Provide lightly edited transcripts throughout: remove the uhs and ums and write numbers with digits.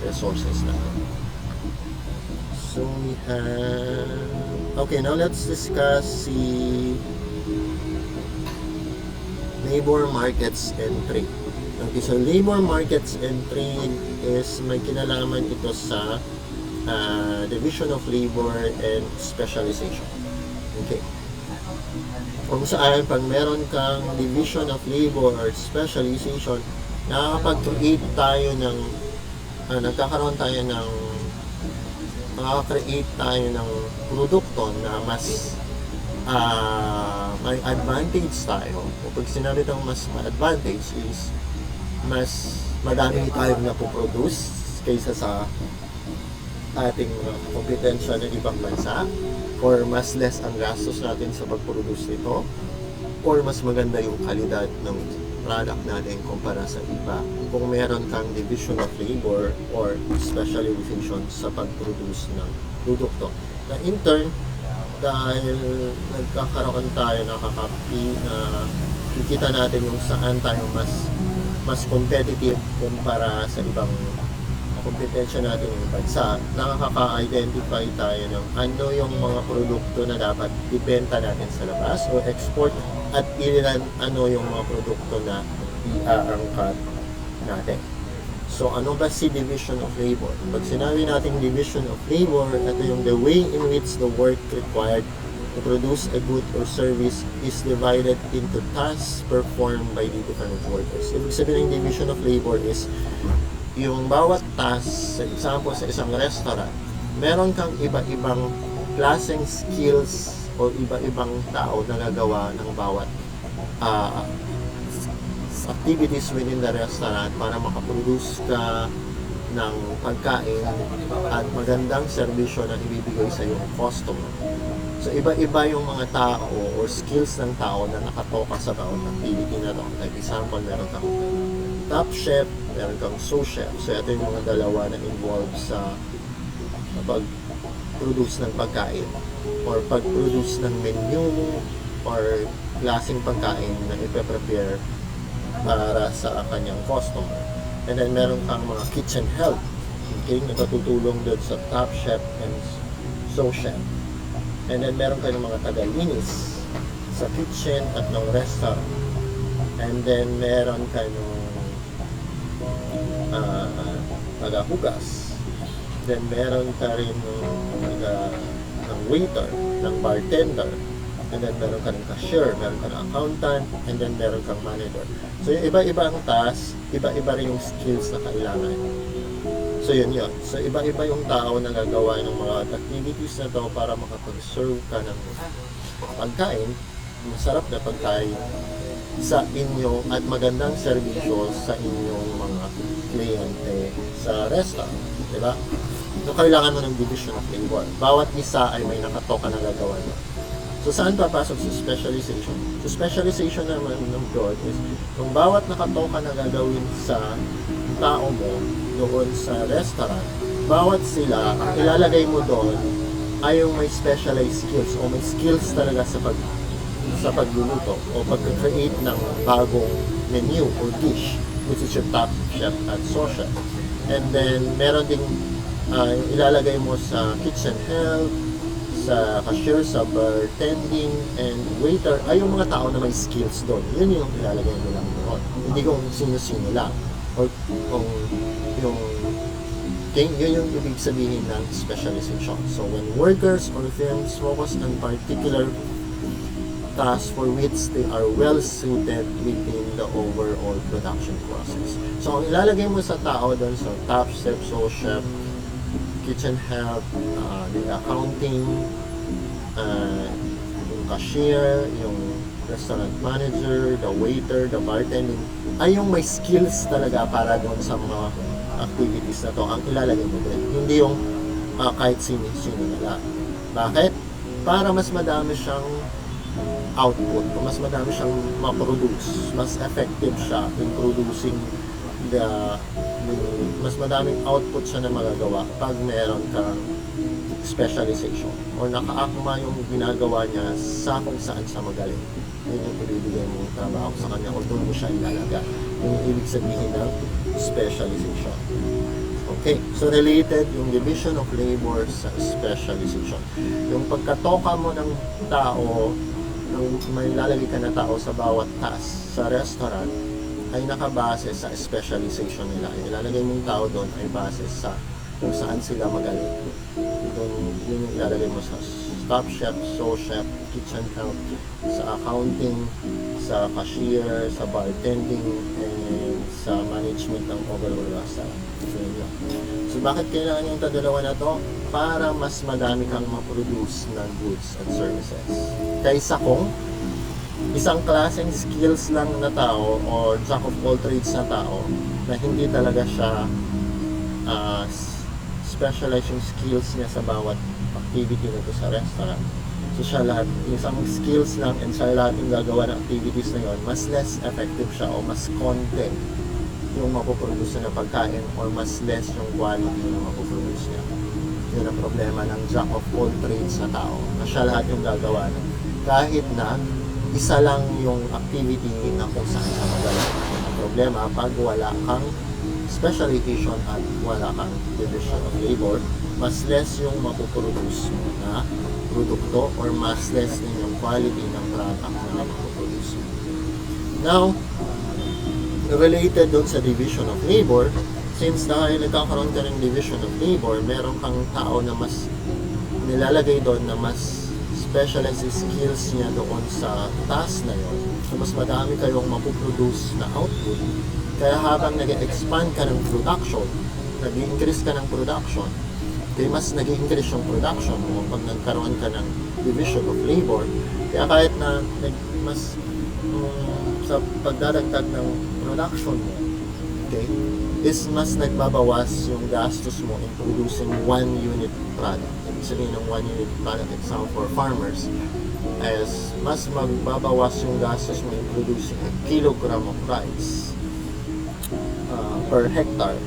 resources natin. So we have, okay, now let's discuss the labor markets and trade. Okay, so labor markets and trade is may kinalaman ito sa division of labor and specialization. Okay. Kung saan pag meron kang division of labor or specialization, nakakapag-create tayo ng nakaka-create tayo ng produkto na mas may advantage tayo. O pag sinabi itong mas advantage is mas madami tayong napoproduce kaysa sa ating mga kompetensya ng ibang bansa, or mas less ang gastos natin sa pag-produce nito, or mas maganda yung kalidad ng product natin kumpara sa iba kung meron kang division of labor or specialization sa pag-produce ng produkto. Na in turn, dahil nagkakaroon tayo kikita natin yung saan tayo mas competitive kumpara sa ibang kompetensya natin ng bansa, nakaka-identify tayo ng ano yung mga produkto na dapat ibenta natin sa labas o export, at ilan ano yung mga produkto na iaangkat natin. So ano ba si division of labor? Pag sinabi natin division of labor, ito yung the way in which the work required to produce a good or service is divided into tasks performed by the different workers. Ibig sabihin ng division of labor is yung bawat task, sa example sa isang restaurant, meron kang iba-ibang klaseng skills o iba-ibang tao na gagawa ng bawat activities within the restaurant para makaproduce ka ng pagkain at magandang serbisyo na ibibigay sa iyong customer. So iba-iba yung mga tao or skills ng tao na nakatoka sa bawat activity na ito. Like example, meron kang top chef, meron kang sous chef. So ito yung mga dalawa na involved sa pag-produce ng pagkain or pag-produce ng menu or klaseng pagkain na ipe-prepare para sa kanyang customer. And then meron kang mga kitchen help, okay, na katutulong doon sa top chef and sous chef. And then meron kang mga tagalinis sa kitchen at ng restaurant. And then meron kang tagahugas. Then meron ka rin ng waiter, ng bartender. And then meron ka ng cashier, meron ka ng accountant, and then meron kang manager. So yung iba-iba ang task, iba-iba rin yung skills na kailangan. So yun. So iba-iba yung tao na gagawa ng mga activities na to para makapag-serve ka ng pagkain, masarap na pagkain sa inyo at magandang serbisyo sa inyong mga kliyente sa restaurant. Diba? So kailangan mo ng division of labor. Bawat isa ay may nakatoka na gagawa mo. So saan papasok sa specialization? So specialization naman ng broad is kung bawat nakatoka na gagawin sa tao mo doon sa restaurant, bawat sila, ang ilalagay mo doon ay yung may specialized skills o may skills talaga sa pagluluto o pag-create ng bagong menu or dish, which is your top chef at sous chef. And then meron ding ilalagay mo sa kitchen help, sa cashier, sa bartending, and waiter, ay yung mga tao na may skills doon. Yun yung ilalagay mo lang doon. Hindi kung sino-sino lang. Or kung yun yung ibig sabihin ng specialization. So when workers or firms focus on particular tasks for which they are well suited within the overall production process. So ang ilalagay mo sa tao doon, so top chef, sous chef, kitchen help, the accounting, yung cashier, yung restaurant manager, the waiter, the bartending, ay yung may skills talaga para doon sa mga activities na to ang ilalagay mo doon. Hindi yung kahit sino na lang. Bakit? Para mas madami siyang output, mas madami siyang ma-produce, mas effective siya in producing mas madaming output siya na magagawa pag meron kang specialization or nakaakma yung ginagawa niya sa kung saan siya magaling. Yun yung ibibigay mong trabaho sa kanya o doon mo siya ilalagay. Yung ibig sabihin ng specialization. Okay, so related yung division of labor sa specialization. Yung pagkatoka mo ng tao, may lalagay ka na tao sa bawat task sa restaurant, ay nakabase sa specialization nila. Yung ilalagay mong tao doon ay base sa kung saan sila magaling. Doon, yun yung ilalagay mo sa staff chef, sous chef, kitchen help, sa accounting, sa cashier, sa bartending, and sa management ng overall restaurant. So bakit kailangan yung dalawa na to? Para mas madami kang ma-produce ng goods and services. Kaysa kung isang klaseng skills lang na tao or jack of all trades na tao na hindi talaga siya specialized yung skills niya sa bawat activity nito sa restaurant. So siya lahat, isang skills lang and siya lahat yung gagawa ng activities na yun, mas less effective siya o mas content yung mapoproduce na pagkain or mas less yung quality na mapoproduce niya. Yun ang problema ng jack of all trades na tao, na siya lahat yung gagawa ng kahit na isa lang yung activity na kung saan siya magaling. Ang problema, pag wala kang specialization at wala kang division of labor, mas less yung mapoproduce mo na produkto or mas less din yung quality ng product na mapoproduce mo. Now, related doon sa division of labor, since dahil nagkakaroon ka ng division of labor, meron kang tao na mas nilalagay doon na mas specialized skills niya doon sa task na yon. So mas madami kayong mapoproduce na output. Kaya habang nag-expand ka ng production, nag-increase ka ng production, kaya mas nag-increase yung production mo pag nagkaroon ka ng division of labor. Kaya kahit na mas sa pagdadagdag ng production mo, okay, is mas nagbabawas yung gastos mo in producing 1 unit product. Ibig sabihin ng 1 unit product, example for farmers, is mas magbabawas yung gastos mo in producing a kilogram of rice per hectare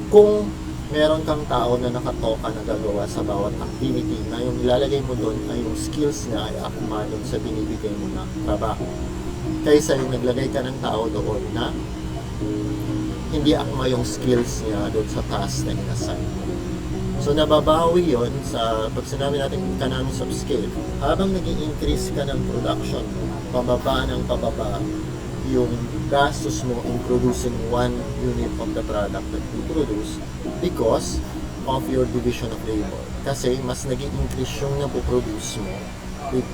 kung meron kang tao na nakatoka na gagawa sa bawat activity na yung ilalagay mo doon ay yung skills niya ay akma doon sa binibigay mo na trabaho, kaysa yung naglagay ka ng tao doon na hindi akma yung skills niya doon sa task na inassign mo. So nababawi yon sa pag sinabi natin economies of scale. Habang nag-i-increase ka ng production, pababa ng pababa yung gastos mo in producing 1 unit of the product that you produce because of your division of labor. Kasi mas nag-i-increase yung napoproduce mo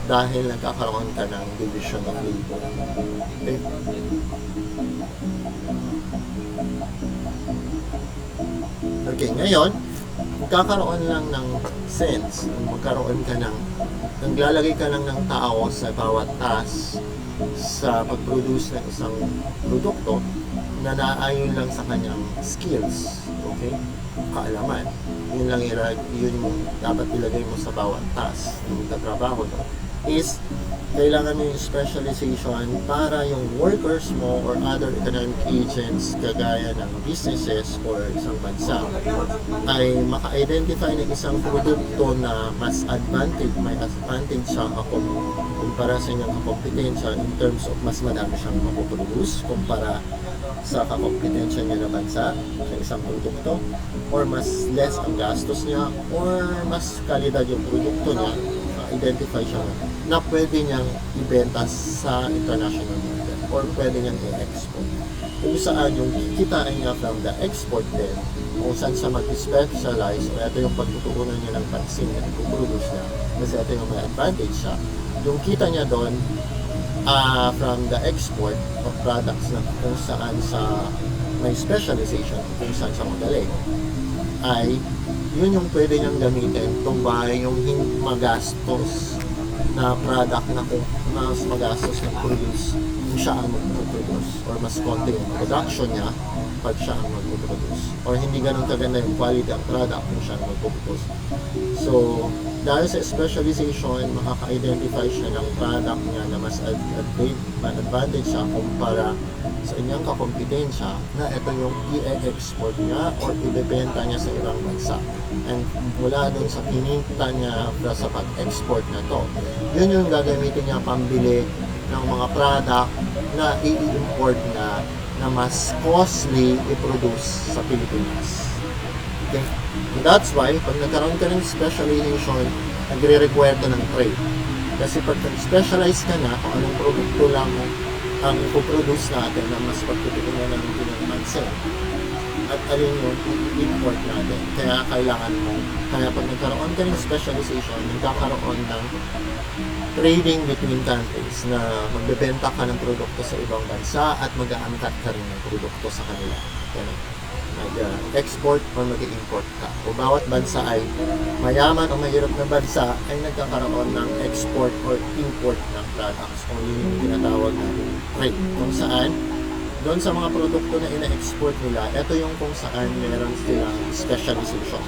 dahil nagkakaroon ka ng division of labor. Okay? Okay, ngayon, magkakaroon lang ng sense, magkaroon ka ng, naglalagay ka lang ng tao sa bawat task sa pag-produce ng isang produkto na naayon lang sa kanyang skills, okay? Kaalaman. Yun lang yun yung dapat ilagay mo sa bawat task ng tatrabaho no? Is kailangan mo yung specialization para yung workers mo or other economic agents kagaya ng businesses or isang bansa ay maka-identify ng isang produkto na mas may advantage siya kumpara sa inyong kakompetensya in terms of mas madami siyang mapoproduce kumpara sa kakompetensya niya na bansa sa isang produkto, or mas less ang gastos niya, or mas kalidad yung produkto niya, identify siya na pwede niyang ibenta sa international market or pwede niyang i-export. Kung saan yung kikitain niya from the export din, kung saan siya mag-specialize, o ito yung pagtutuunan niya ng pansin na i-produce niya, kasi ito yung may advantage siya. Yung kita niya doon from the export of products na kung saan sa may specialization, kung saan siya magaling, ay yun yung pwede niyang gamitin to buy yung magastos na product na kung mas magastos na produce kung siya ang mag-produce, or mas konti yung production niya pag siya ang mag-produce, or hindi ganun kaganda yung quality ng product kung siya ang mag-produce. So dahil sa specialization, makaka-identify siya ng product niya na mas advantage siya kumpara sa inyong kakompetensya na ito yung i-export niya or ibebenta niya sa ibang bansa. And mula dun sa kininta niya sa pag-export na to, yun yung gagamitin niya pambili ng mga product na i-import na mas costly i-produce sa Pilipinas. Okay? And that's why, pag nagkaroon ka ng specialization, nagre-require ka ng trade. Kasi pag nag-specialize ka na, kung anong produkto lang ang ipoproduce natin na mas pagtutulungan ng pinag-mansin at alin yung i-import natin. Kaya kailangan mo, kaya pag nagkaroon ka ng specialization, nagkakaroon ng trading between countries na magbebenta ka ng produkto sa ibang bansa at mag-aangkat ka rin ng produkto sa kanila. Kaya mag-export o mag-import ka. O bawat bansa ay mayaman o mahirap na bansa ay nagkakaroon ng export or import ng products o yun yung tinatawag na trade. Kung saan, doon sa mga produkto na ina-export nila, ito yung kung saan meron silang specialization.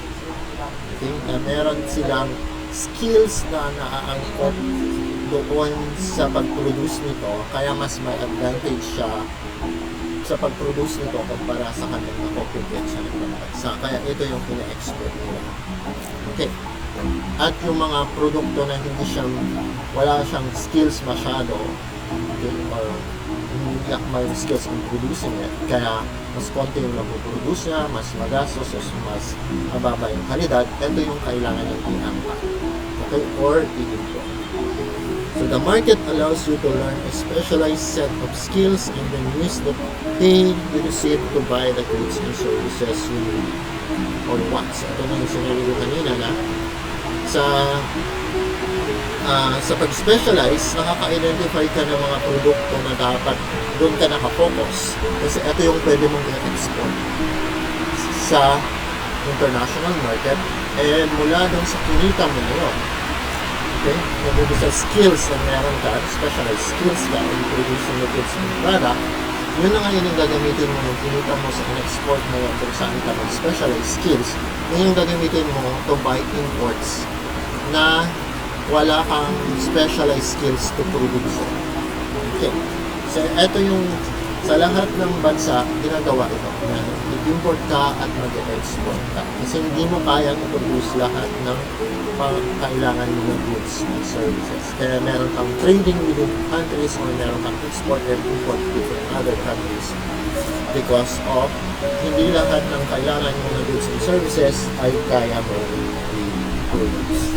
Okay? Na meron silang skills na naaangkot doon sa pag-produce nito, kaya mas may advantage siya sa pag-produce nito kumpara sa kanilang na-compete sa ibang bansa. Kaya ito yung ina-export nila. Okay. At yung mga produkto na hindi siyang, wala siyang skills masyado, okay, or hindi may skills in producing it, kaya mas konti yung napuproduce niya, mas magastos, mas mababa yung kalidad, ito yung kailangan yung i-angkat. Okay, or i-import. So the market allows you to learn a specialized set of skills and then use the pay you receive to buy the goods and services you need or want. So ito na yung sinabi ko kanina na sa pag-specialize, nakaka-identify ka ng mga produkto na dapat doon ka nakafocus. Kasi ito yung pwede mong i-export sa international market and mula doon sa kinita mo ngayon. Okay? Kung sa skills na meron ka, specialized skills ka in producing the goods and product, yun na ngayon yung gagamitin mo yung kinita mo sa in-export mo yung kung saan ka ng specialized skills, yun yung gagamitin mo to buy imports na wala kang specialized skills to produce. Okay. So, ito yung sa lahat ng bansa, ginagawa ito na i-import ka at mag-export ka. Kasi hindi mo kayang i-produce lahat ng kailangan mo ng goods and services. Kaya meron kang trading within countries or meron kang export and import between other countries because of hindi lahat ng kailangan mo ng goods and services ay kaya mo i-produce.